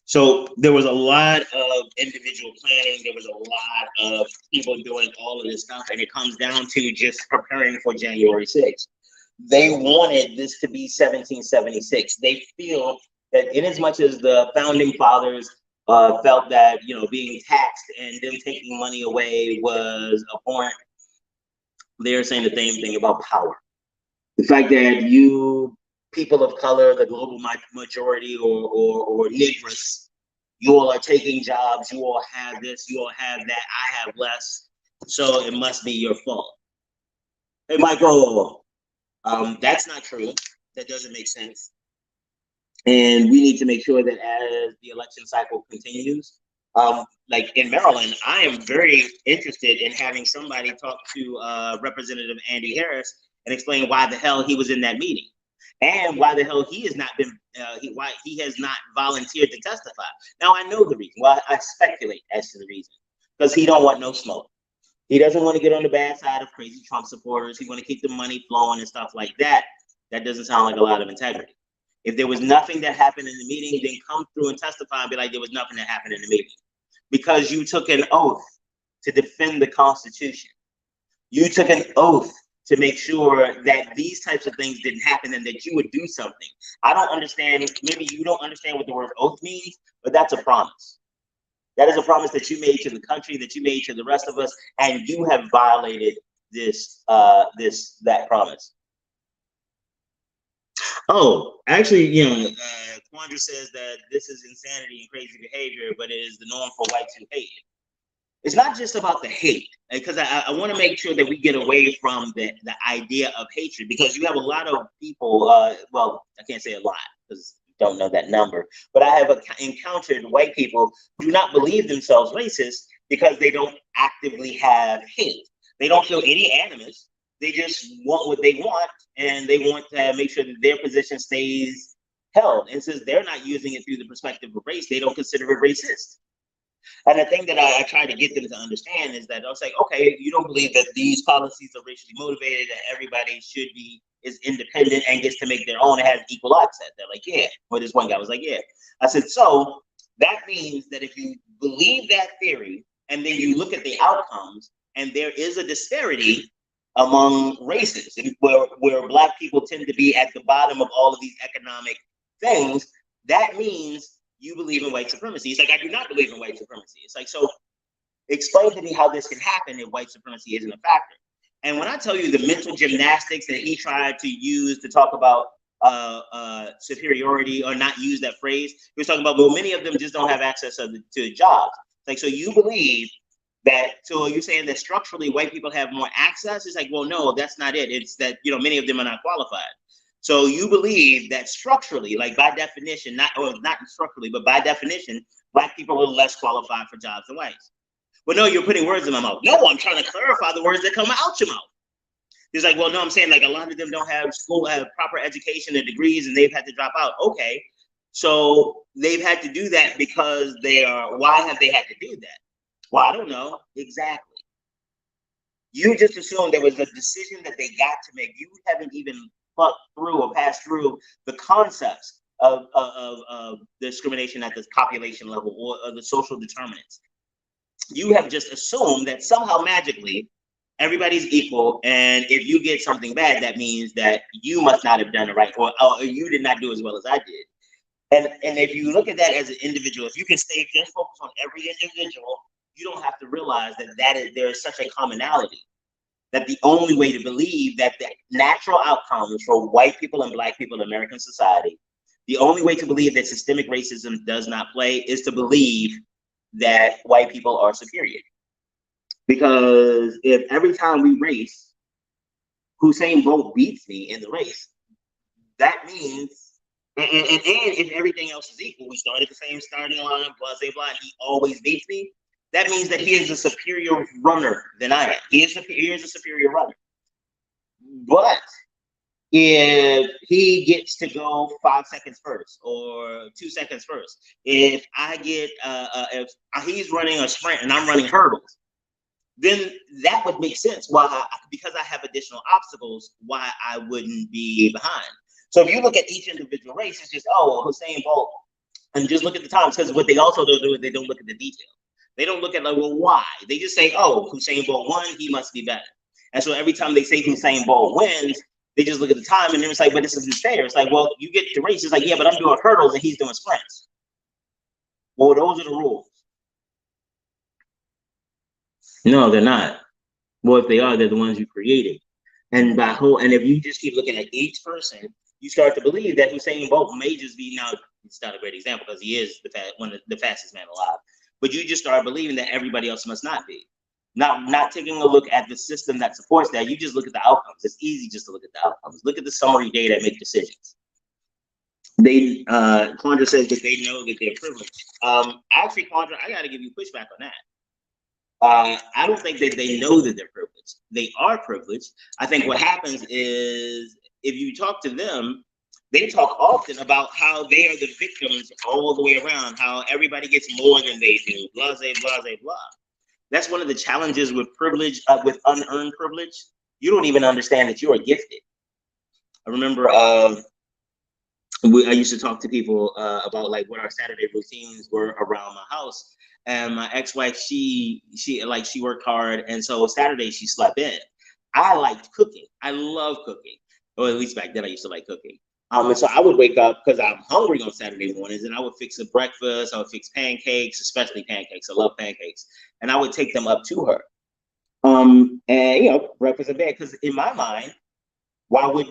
So there was a lot of individual planning. There was a lot of people doing all of this stuff, and it comes down to just preparing for January 6th. They wanted this to be 1776. They feel that in as much as the founding fathers felt that, being taxed and them taking money away was abhorrent, they're saying the same thing about power. The fact that you people of color, the global majority, or Negroes, you all are taking jobs, you all have this, you all have that, I have less, so it must be your fault. Hey, Michael, that's not true. That doesn't make sense. And we need to make sure that as the election cycle continues, like in Maryland, I am very interested in having somebody talk to Representative Andy Harris and explain why the hell he was in that meeting and why the hell he has not been, why he has not volunteered to testify. Now, I know the reason. Well, I speculate as to the reason, because he don't want no smoke. He doesn't want to get on the bad side of crazy Trump supporters. He want to keep the money flowing and stuff like that. That doesn't sound like a lot of integrity. If there was nothing that happened in the meeting, then come through and testify and be like, there was nothing that happened in the meeting. Because you took an oath to defend the Constitution. You took an oath to make sure that these types of things didn't happen and that you would do something. I don't understand, maybe you don't understand what the word oath means, but that's a promise. That is a promise that you made to the country, that you made to the rest of us, and you have violated that promise. Oh, actually, Quandra says that this is insanity and crazy behavior, but it is the norm for whites who hate. It's not just about the hate, because I want to make sure that we get away from the idea of hatred, because you have a lot of people, well, I can't say a lot because I don't know that number, but I have encountered white people who do not believe themselves racist because they don't actively have hate. They don't feel any animus. They just want what they want, and they want to make sure that their position stays held. And since they're not using it through the perspective of race, they don't consider it racist. And the thing that I try to get them to understand is that I was like, okay, you don't believe that these policies are racially motivated, that everybody is independent and gets to make their own and has equal access. They're like, yeah. Well, this one guy was like, yeah. I said, so that means that if you believe that theory and then you look at the outcomes and there is a disparity among races where Black people tend to be at the bottom of all of these economic things, that means you believe in white supremacy. It's like, I do not believe in white supremacy. It's like, so explain to me how this can happen if white supremacy isn't a factor. And when I tell you the mental gymnastics that he tried to use to talk about superiority or not use that phrase, he was talking about, well, many of them just don't have access to jobs. It's like, so you believe that, so you're saying that structurally white people have more access? It's like, well, no, that's not it. It's that, many of them are not qualified. So you believe that structurally, like by definition, not structurally, but by definition, Black people are less qualified for jobs than whites. Well, no, you're putting words in my mouth. No, I'm trying to clarify the words that come out your mouth. He's like, well, no, I'm saying like a lot of them don't have proper education and degrees, and they've had to drop out. Okay, so they've had to do that because why have they had to do that? Well, I don't know exactly. You just assumed there was a decision that they got to make. You haven't even through or pass through the concepts of discrimination at the population level or the social determinants. You have just assumed that somehow magically everybody's equal, and if you get something bad, that means that you must not have done it right, or you did not do as well as I did. And if you look at that as an individual, if you can stay just focused on every individual, you don't have to realize that there is such a commonality. That the only way to believe that the natural outcomes for white people and Black people in American society, the only way to believe that systemic racism does not play is to believe that white people are superior. Because if every time we race, Usain Bolt beats me in the race, that means, and if everything else is equal, we start at the same starting line, blah, blah, blah, he always beats me, that means that he is a superior runner than I am. He is a superior runner. But if he gets to go 5 seconds first or 2 seconds first, if I get, if he's running a sprint and I'm running hurdles, then that would make sense because I have additional obstacles, why I wouldn't be behind. So if you look at each individual race, it's just, Usain Bolt, and just look at the times, because what they also don't do is they don't look at the details. They don't look at like, well, why? They just say, Usain Bolt won, he must be better. And so every time they say Usain Bolt wins, they just look at the time and it's like, but this isn't fair. It's like, well, you get the race. It's like, yeah, but I'm doing hurdles and he's doing sprints. Well, those are the rules. No, they're not. Well, if they are, they're the ones you created. And if you just keep looking at each person, you start to believe that Usain Bolt may just be, now it's not a great example because he is one of the fastest man alive. But you just start believing that everybody else must not be. Not taking a look at the system that supports that. You just look at the outcomes. It's easy just to look at the outcomes. Look at the summary data and make decisions. Condra says that they know that they're privileged. Actually, Condra, I got to give you pushback on that. I don't think that they know that they're privileged. They are privileged. I think what happens is if you talk to them, they talk often about how they are the victims all the way around, how everybody gets more than they do, blah, blah, blah, blah. That's one of the challenges with privilege, with unearned privilege. You don't even understand that you are gifted. I remember I used to talk to people about like what our Saturday routines were around my house. And my ex-wife, she worked hard, and so Saturday she slept in. I liked cooking. I love cooking. Or at least back then I used to like cooking. And so I would wake up because I'm hungry on Saturday mornings, and I would fix a breakfast. I would fix pancakes, especially pancakes. I love pancakes, and I would take them up to her. And breakfast in bed. Because in my mind, why would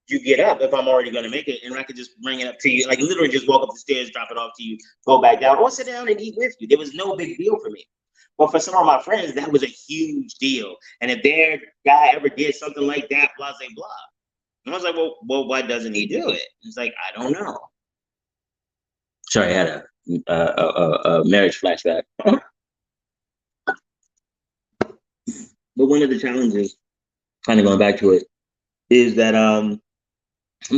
you get up if I'm already going to make it, and I could just bring it up to you, like literally just walk up the stairs, drop it off to you, go back down, or sit down and eat with you. There was no big deal for me. But for some of my friends, that was a huge deal. And if their guy ever did something like that, blah, blah, blah. And I was like, well, why doesn't he do it? It's like, I don't know. Sorry, I had a marriage flashback. But one of the challenges, kind of going back to it, is that I'm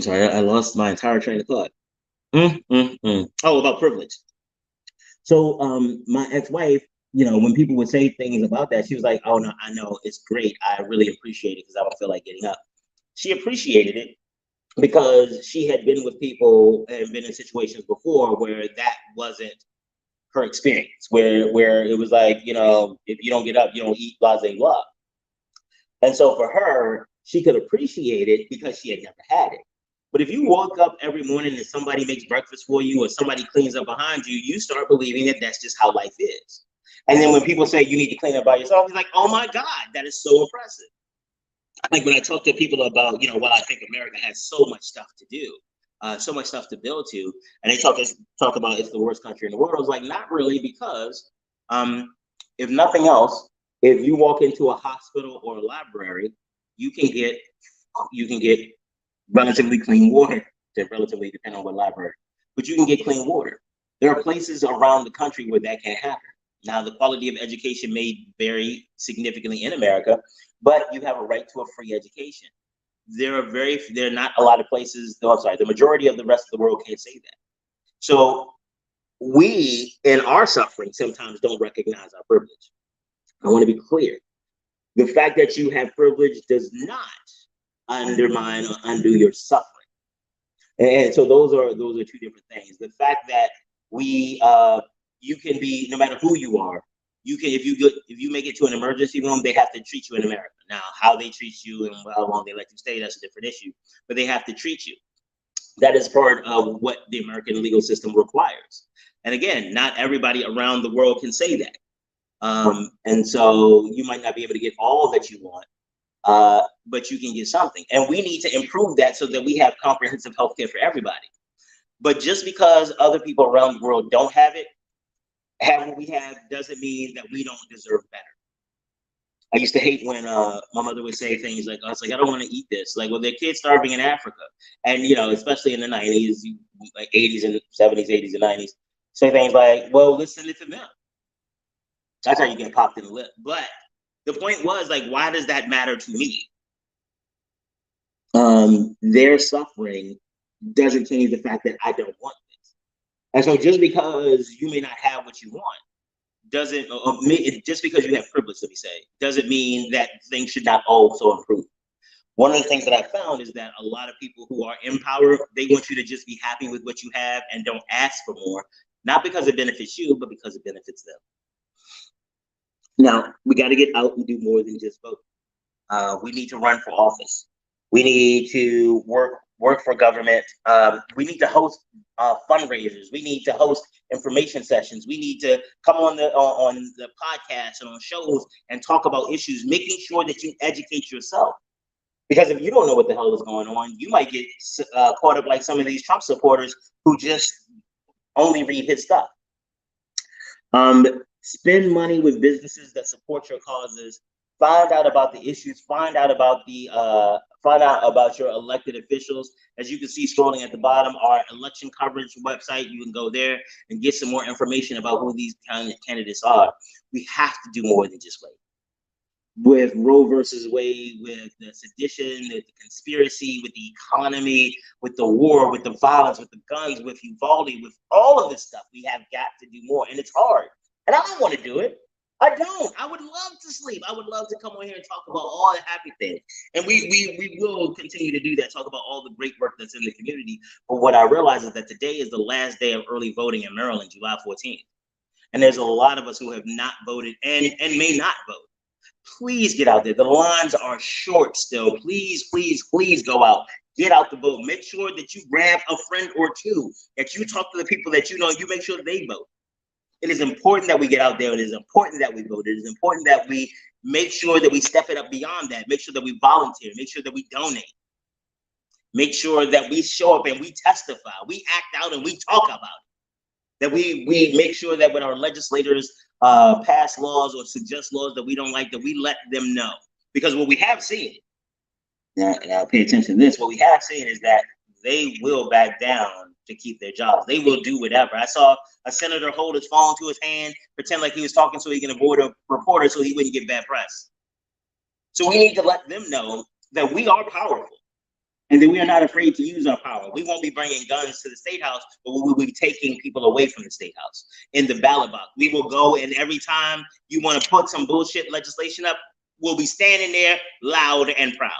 sorry, I lost my entire train of thought. Oh, about privilege. So my ex-wife, when people would say things about that, she was like, "Oh no, I know it's great. I really appreciate it because I don't feel like getting up." She appreciated it because she had been with people and been in situations before where that wasn't her experience, where it was like, if you don't get up, you don't eat, blah blah blah. And so for her, she could appreciate it because she had never had it. But if you woke up every morning and somebody makes breakfast for you or somebody cleans up behind you, you start believing that that's just how life is. And then when people say you need to clean up by yourself, it's like, oh my God, that is so impressive. Like when I talk to people about, well, I think America has so much stuff to do, so much stuff to build to, and they talk about it's the worst country in the world. I was like, not really, because um, if nothing else, if you walk into a hospital or a library, you can get relatively clean water. To relatively depend on what library, but you can get clean water. There are places around the country where that can't happen. Now, the quality of education may vary significantly in America, but you have a right to a free education. There are not a lot of places. No, I'm sorry. The majority of the rest of the world can't say that. So we, in our suffering, sometimes don't recognize our privilege. I want to be clear. The fact that you have privilege does not undermine or undo your suffering. And so those are two different things. The fact that you can be, no matter who you are, you can, if you make it to an emergency room, they have to treat you in America. Now, how they treat you and how long they let you stay, that's a different issue. But they have to treat you. That is part of what the American legal system requires. And again, not everybody around the world can say that. And so you might not be able to get all that you want, but you can get something. And we need to improve that so that we have comprehensive health care for everybody. But just because other people around the world don't have it, have what we have, doesn't mean that we don't deserve better. I used to hate when my mother would say things like, "I was like, I don't want to eat this." Like, well, there are kids starving in Africa, and especially in the '90s, like '80s and '70s, '80s and '90s, say things like, "Well, let's send it to them." That's how you get popped in the lip. But the point was, like, why does that matter to me? Their suffering doesn't change the fact that I don't want this. And so just because you may not have what you want doesn't, just because you have privilege, let me say, doesn't mean that things should not also improve. One of the things that I found is that a lot of people who are in power, they want you to just be happy with what you have and don't ask for more, not because it benefits you, but because it benefits them. Now, we got to get out and do more than just vote. We need to run for office. We need to work for government. We need to host fundraisers. We need to host information sessions. We need to come on the podcast and on shows and talk about issues, making sure that you educate yourself. Because if you don't know what the hell is going on, you might get caught up like some of these Trump supporters who just only read his stuff. Spend money with businesses that support your causes. Find out about the issues. Find out about your elected officials. As you can see scrolling at the bottom, our election coverage website. You can go there and get some more information about who these candidates are. We have to do more than just wait. With Roe versus Wade, with the sedition, with the conspiracy, with the economy, with the war, with the violence, with the guns, with Uvalde, with all of this stuff, we have got to do more. And it's hard. And I don't want to do it. I don't. I would love to sleep. I would love to come on here and talk about all the happy things. And we will continue to do that, talk about all the great work that's in the community. But what I realize is that today is the last day of early voting in Maryland, July 14th. And there's a lot of us who have not voted and may not vote. Please get out there. The lines are short still. Please, please, please go out. Get out the vote. Make sure that you grab a friend or two, that you talk to the people that you know, you make sure they vote. It is important that we get out there. It is important that we vote. It is important that we make sure that we step it up beyond that. Make sure that we volunteer. Make sure that we donate. Make sure that we show up and we testify. We act out and we talk about it. That we make sure that when our legislators pass laws or suggest laws that we don't like, that we let them know. Because what we have seen, now pay attention to this, what we have seen is that they will back down to keep their jobs. They will do whatever. I saw a senator hold his phone to his hand, pretend like he was talking so he can avoid a reporter so he wouldn't get bad press. So we need to let them know that we are powerful. And then we are not afraid to use our power. We won't be bringing guns to the state house, but we will be taking people away from the state house in the ballot box. We will go, and every time you want to put some bullshit legislation up, we'll be standing there loud and proud.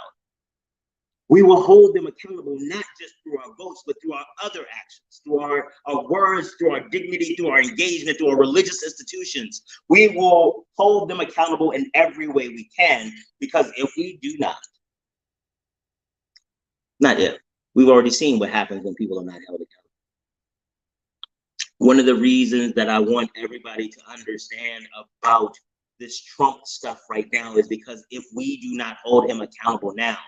We will hold them accountable, not just through our votes, but through our other actions, through our words, through our dignity, through our engagement, through our religious institutions. We will hold them accountable in every way we can, because if we do not if, we've already seen what happens when people are not held accountable. One of the reasons that I want everybody to understand about this Trump stuff right now is because if we do not hold him accountable now,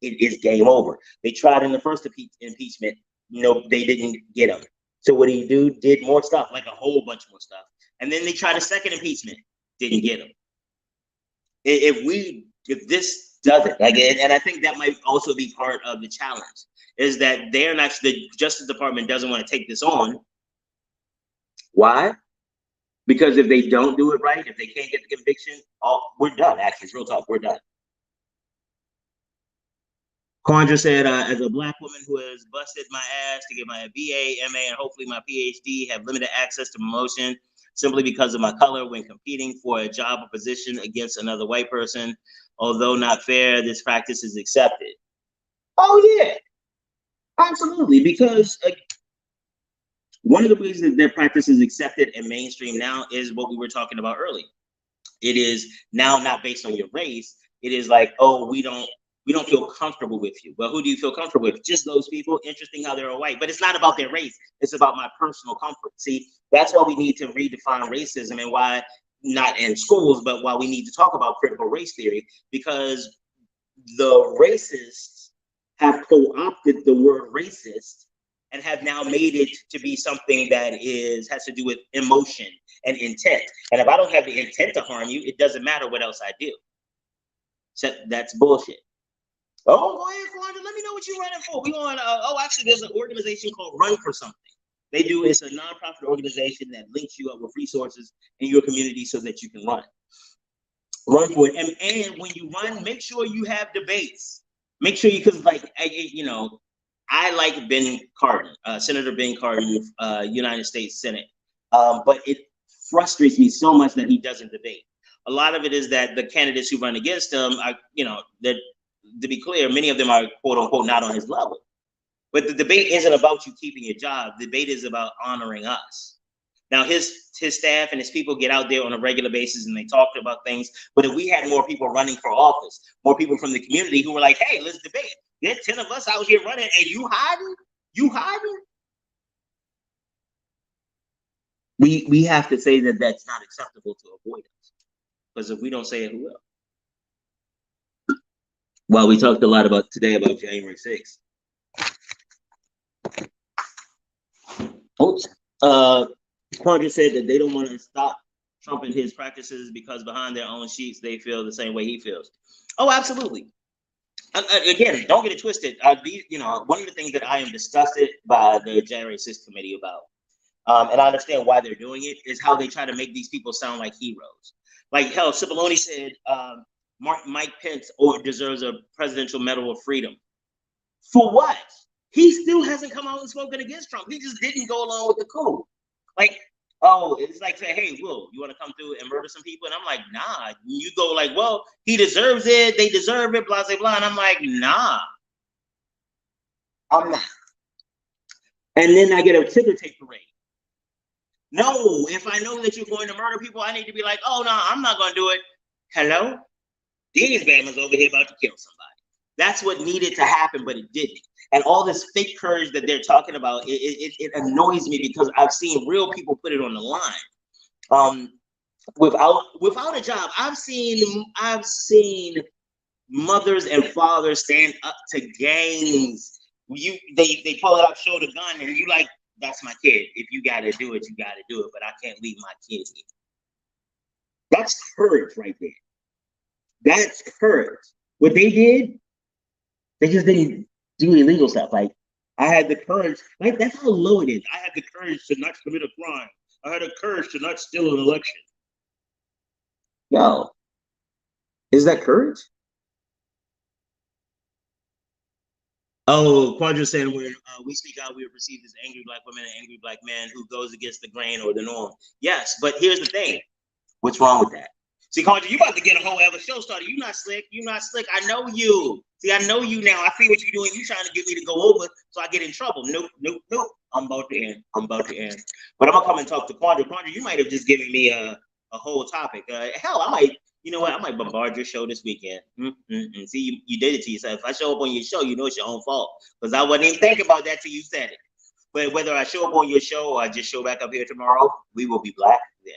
it is game over. They tried in the first impeachment. No, they didn't get him. So what he did more stuff, like a whole bunch more stuff. And then they tried a second impeachment, didn't get him. If this doesn't, like, and I think that might also be part of the challenge, is that the Justice Department doesn't want to take this on. Why? Because if they don't do it right, if they can't get the conviction, we're done. Actually, it's real talk, we're done. Quandra said, as a Black woman who has busted my ass to get my BA, MA, and hopefully my PhD, have limited access to promotion simply because of my color when competing for a job or position against another white person. Although not fair, this practice is accepted. Oh yeah, absolutely. Because one of the reasons that practice is accepted and mainstream now is what we were talking about earlier. It is now not based on your race. It is like, oh, we don't feel comfortable with you. Well, who do you feel comfortable with? Just those people. Interesting how they're all white, but it's not about their race. It's about my personal comfort. See, that's why we need to redefine racism, and why not in schools, but why we need to talk about critical race theory, because the racists have co-opted the word racist and have now made it to be something that has to do with emotion and intent. And if I don't have the intent to harm you, it doesn't matter what else I do. So that's bullshit. Oh, go ahead, Quandra. Let me know what you're running for. We on. Actually, there's an organization called Run for Something. It's a nonprofit organization that links you up with resources in your community so that you can run for it. And when you run, make sure you have debates. Make sure because I like Ben Cardin, Senator Ben Cardin, United States Senate. But it frustrates me so much that he doesn't debate. A lot of it is that the candidates who run against him are, that, to be clear, many of them are quote unquote not on his level. But the debate isn't about you keeping your job. The debate is about honoring us. Now, his staff and his people get out there on a regular basis and they talk about things. But if we had more people running for office, more people from the community who were like, hey, let's debate. There's 10 of us out here running and you hiding? You hiding? We have to say that that's not acceptable to avoid us. Because if we don't say it, who will? Well, we talked a lot today about January 6th. Quandra said that they don't want to stop Trump and his practices because behind their own sheets, they feel the same way he feels. Oh, absolutely. Again, don't get it twisted. One of the things that I am disgusted by the January 6th committee about, and I understand why they're doing it, is how they try to make these people sound like heroes. Like, hell, Cipollone said Mike Pence deserves a Presidential Medal of Freedom. For what? He still hasn't come out and spoken against Trump. He just didn't go along with the coup. Like, it's like, say, hey, Will, you want to come through and murder some people? And I'm like, nah. You go like, well, he deserves it. They deserve it, blah, blah, blah. And I'm like, nah. I'm not. And then I get a ticker tape parade. No, if I know that you're going to murder people, I need to be like, oh, no, I'm not going to do it. Hello? These Bama's over here about to kill somebody. That's what needed to happen, but it didn't. And all this fake courage that they're talking about, it annoys me because I've seen real people put it on the line. Without a job, I've seen mothers and fathers stand up to gangs. They pull it up, show the gun, and you like, that's my kid. If you gotta do it, you gotta do it. But I can't leave my kid here. That's courage right there. That's courage. What they did, they just didn't do illegal stuff. Like, I had the courage, like, that's how low it is. I had the courage to not commit a crime. I had the courage to not steal an election. Yo, is that courage? Oh, Quadra said when we speak out, we are perceived as angry black women and angry black men who goes against the grain or the norm. Yes, but here's the thing. What's wrong with that? See, Quadra, you about to get a whole other show started. You not slick. You not slick. I know you. See, I know you now. I see what you're doing. You trying to get me to go over so I get in trouble. Nope, nope, nope. I'm about to end. I'm about to end. But I'm gonna come and talk to Quadra. Quadra, you might have just given me a whole topic. Hell, I might. You know what? I might bombard your show this weekend. See, you did it to yourself. If I show up on your show, you know it's your own fault because I wasn't even thinking about that till you said it. But whether I show up on your show or I just show back up here tomorrow, we will be black then.